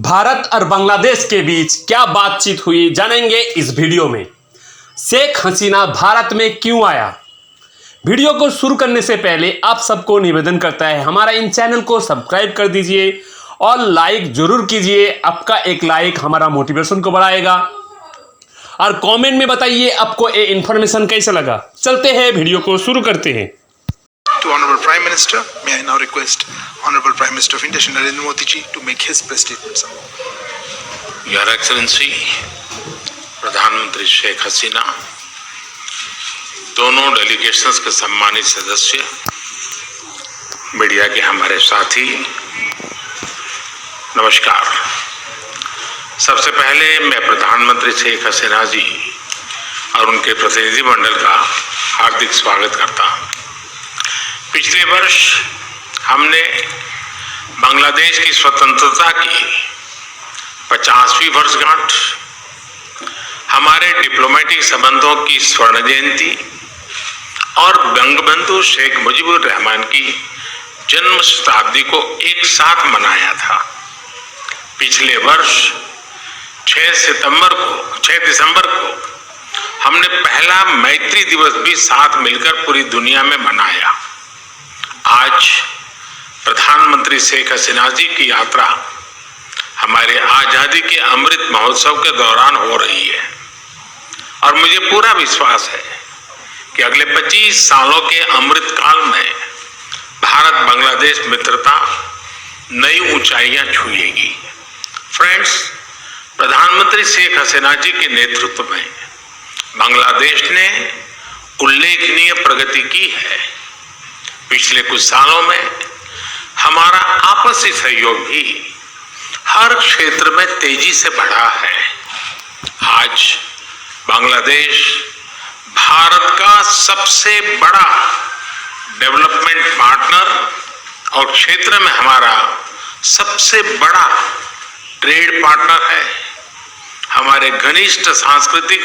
भारत और बांग्लादेश के बीच क्या बातचीत हुई जानेंगे इस वीडियो में। शेख हसीना भारत में क्यों आया। वीडियो को शुरू करने से पहले आप सबको निवेदन करता है हमारा इन चैनल को सब्सक्राइब कर दीजिए और लाइक जरूर कीजिए। आपका एक लाइक हमारा मोटिवेशन को बढ़ाएगा और कमेंट में बताइए आपको ये इन्फॉर्मेशन कैसा लगा। चलते हैं वीडियो को शुरू करते हैं। To Honorable Prime Minister, may I now request Honorable Prime Minister of India, Shri Narendra Modi ji, to make his press statement, sir. Your Excellency, प्रधानमंत्री शेख हसीना, दोनों डेलीगेशंस के सम्मानित सदस्य, मीडिया के हमारे साथी, नमस्कार। सबसे पहले मैं प्रधानमंत्री शेख हसीना जी और उनके प्रतिनिधि मंडल का हार्दिक स्वागत करता हूँ। पिछले वर्ष हमने बांग्लादेश की स्वतंत्रता की 50वीं वर्षगांठ, हमारे डिप्लोमेटिक संबंधों की स्वर्ण जयंती और बंगबंधु शेख मुजीबुर रहमान की जन्म शताब्दी को एक साथ मनाया था। पिछले वर्ष 6 दिसंबर को हमने पहला मैत्री दिवस भी साथ मिलकर पूरी दुनिया में मनाया। आज प्रधानमंत्री शेख हसीना जी की यात्रा हमारे आजादी के अमृत महोत्सव के दौरान हो रही है और मुझे पूरा विश्वास है कि अगले 25 सालों के अमृत काल में भारत बांग्लादेश मित्रता नई ऊंचाइयां छुएगी। फ्रेंड्स, प्रधानमंत्री शेख हसीना जी के नेतृत्व में बांग्लादेश ने उल्लेखनीय प्रगति की है। पिछले कुछ सालों में हमारा आपसी सहयोग भी हर क्षेत्र में तेजी से बढ़ा है। आज बांग्लादेश भारत का सबसे बड़ा डेवलपमेंट पार्टनर और क्षेत्र में हमारा सबसे बड़ा ट्रेड पार्टनर है। हमारे घनिष्ठ सांस्कृतिक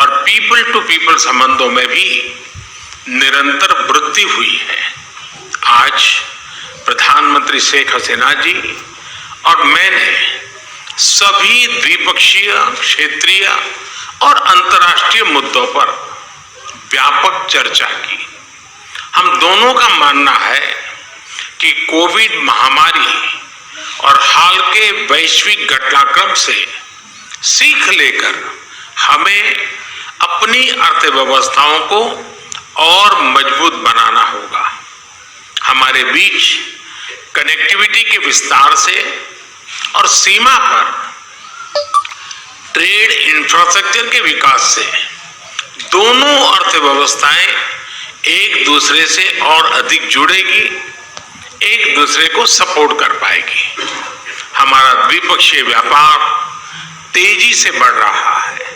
और पीपल टू पीपल संबंधों में भी निरंतर वृद्धि हुई है। आज प्रधानमंत्री शेख हसीना जी और मैंने सभी द्विपक्षीय, क्षेत्रीय और अंतर्राष्ट्रीय मुद्दों पर व्यापक चर्चा की। हम दोनों का मानना है कि कोविड महामारी और हाल के वैश्विक घटनाक्रम से सीख लेकर हमें अपनी अर्थव्यवस्थाओं को और मजबूत बनाना होगा। हमारे बीच कनेक्टिविटी के विस्तार से और सीमा पर ट्रेड इंफ्रास्ट्रक्चर के विकास से दोनों अर्थव्यवस्थाएं एक दूसरे से और अधिक जुड़ेगी, एक दूसरे को सपोर्ट कर पाएगी। हमारा द्विपक्षीय व्यापार तेजी से बढ़ रहा है।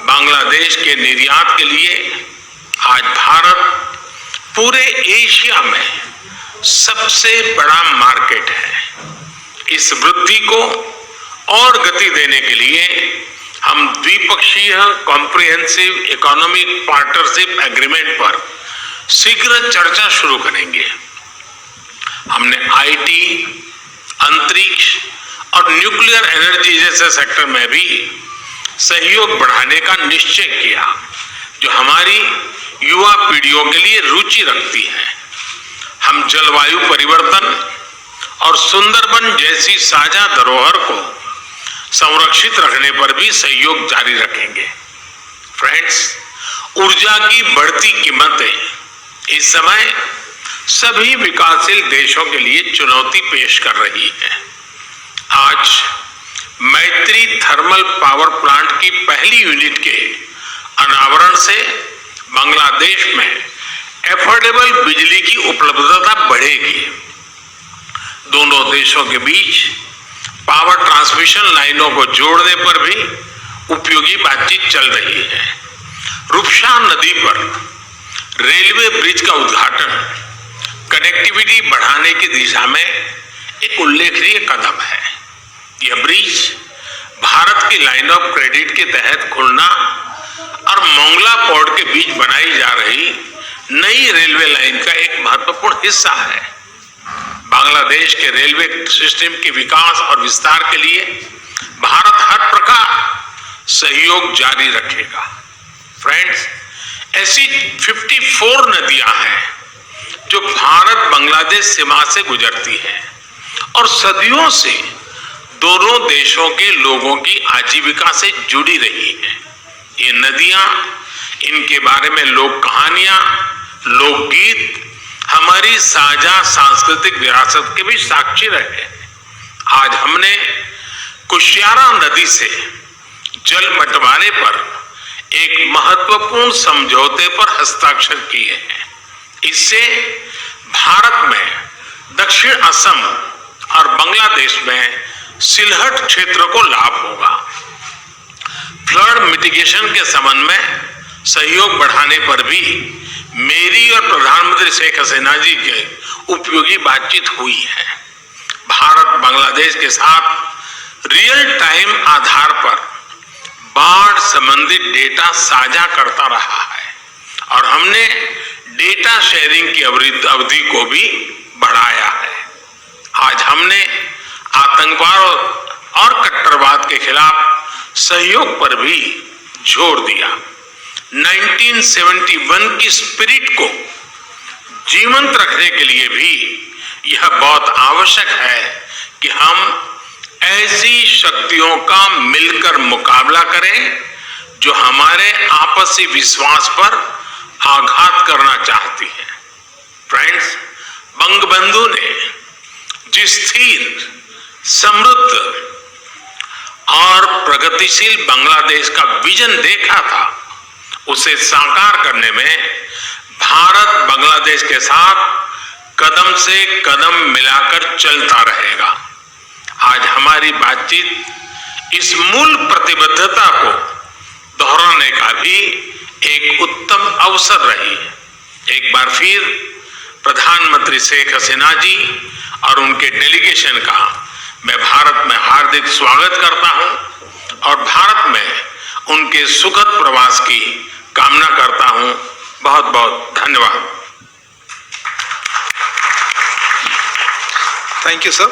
बांग्लादेश के निर्यात के लिए आज भारत पूरे एशिया में सबसे बड़ा मार्केट है। इस वृद्धि को और गति देने के लिए हम द्विपक्षीय कॉम्प्रिहेंसिव इकोनॉमिक पार्टनरशिप एग्रीमेंट पर शीघ्र चर्चा शुरू करेंगे। हमने आईटी, अंतरिक्ष और न्यूक्लियर एनर्जी जैसे सेक्टर में भी सहयोग बढ़ाने का निश्चय किया, जो हमारी युवा पीढ़ियों के लिए रुचि रखती है। हम जलवायु परिवर्तन और सुंदरबन जैसी साझा धरोहर को संरक्षित रखने पर भी सहयोग जारी रखेंगे। फ्रेंड्स, ऊर्जा की बढ़ती कीमतें इस समय सभी विकासशील देशों के लिए चुनौती पेश कर रही है। आज मैत्री थर्मल पावर प्लांट की पहली यूनिट के अनावरण से बांग्लादेश में एफोर्डेबल बिजली की उपलब्धता बढ़ेगी। दोनों देशों के बीच पावर ट्रांसमिशन लाइनों को जोड़ने पर भी उपयोगी बातचीत चल रही है। रूपसा नदी पर रेलवे ब्रिज का उद्घाटन कनेक्टिविटी बढ़ाने की दिशा में एक उल्लेखनीय कदम है। यह ब्रिज भारत की लाइन ऑफ क्रेडिट के तहत खुलना और मोंगला पोर्ट के बीच बनाई जा रही नई रेलवे लाइन का एक महत्वपूर्ण हिस्सा है। बांग्लादेश के रेलवे सिस्टम के विकास और विस्तार के लिए भारत हर प्रकार सहयोग जारी रखेगा। फ्रेंड्स, ऐसी 54 नदियां हैं जो भारत बांग्लादेश सीमा से गुजरती है और सदियों से दोनों देशों के लोगों की आजीविका से जुड़ी रही है। ये नदियां, इनके बारे में लोक कहानियां, लोकगीत हमारी साझा सांस्कृतिक विरासत के भी साक्षी रहे। आज हमने कुशियारा नदी से जल बंटवारे पर एक महत्वपूर्ण समझौते पर हस्ताक्षर किए हैं। इससे भारत में दक्षिण असम और बांग्लादेश में सिलहट क्षेत्र को लाभ होगा। फ्लड मिटिगेशन के संबंध में सहयोग बढ़ाने पर भी मेरी और प्रधानमंत्री शेख हसीना जी के उपयोगी बातचीत हुई है। भारत बांग्लादेश के साथ रियल टाइम आधार पर बाढ़ संबंधित डेटा साझा करता रहा है और हमने डेटा शेयरिंग की अवधि को भी बढ़ाया है। आज हमने आतंकवाद और कट्टरवाद के खिलाफ सहयोग पर भी जोर दिया। 1971 की स्पिरिट को जीवंत रखने के लिए भी यह बहुत आवश्यक है कि हम ऐसी शक्तियों का मिलकर मुकाबला करें जो हमारे आपसी विश्वास पर आघात करना चाहती है। फ्रेंड्स, बंगबंधु ने जिस स्थिर, समृद्ध और प्रगतिशील बांग्लादेश का विजन देखा था, उसे साकार करने में भारत बांग्लादेश के साथ कदम से कदम मिलाकर चलता रहेगा। आज हमारी बातचीत इस मूल प्रतिबद्धता को दोहराने का भी एक उत्तम अवसर रही है। एक बार फिर प्रधानमंत्री शेख हसीना जी और उनके डेलीगेशन का मैं भारत में हार्दिक स्वागत करता हूं और भारत में उनके सुखद प्रवास की कामना करता हूं। बहुत बहुत धन्यवाद। Thank you, sir.